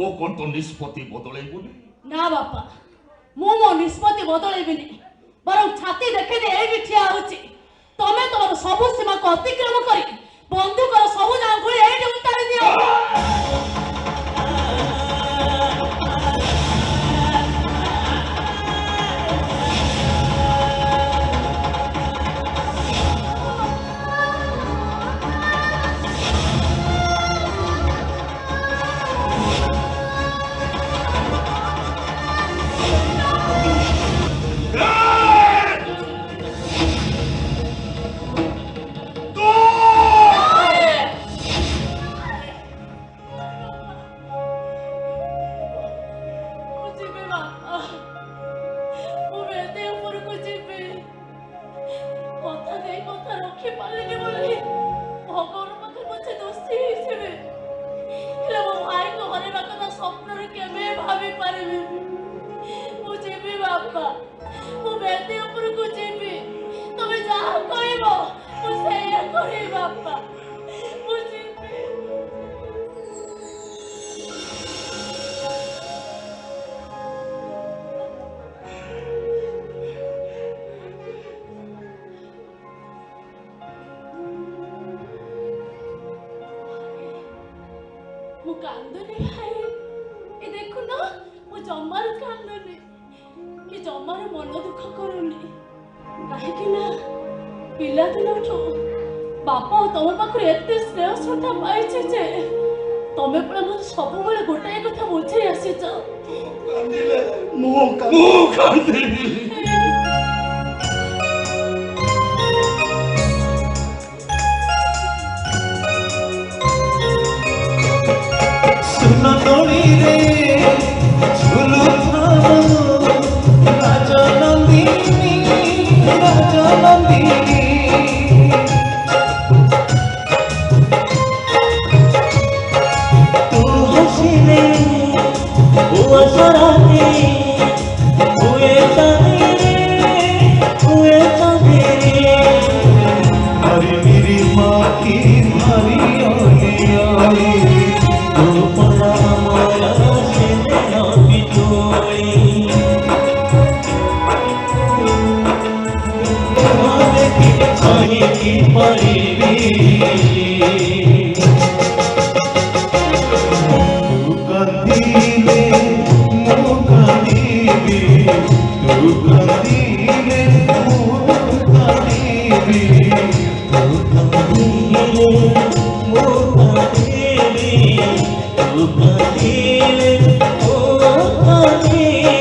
तो कौन तो निष्पत्ति बदलैबुनी ना बापा मु मो निष्पत्ति बदलैबिनी बरं छाती देखे दे एठी ठिया होची तमे तमर सब सीमा को अतिक्रम करी बंदूकर सब जांग घुरी एठी उतारी दियो बापा तुम पाखे एत स्नेह श्रद्धा पाई तमें पूरा मत सब गोटाए कथा बुझे आसीच Oh,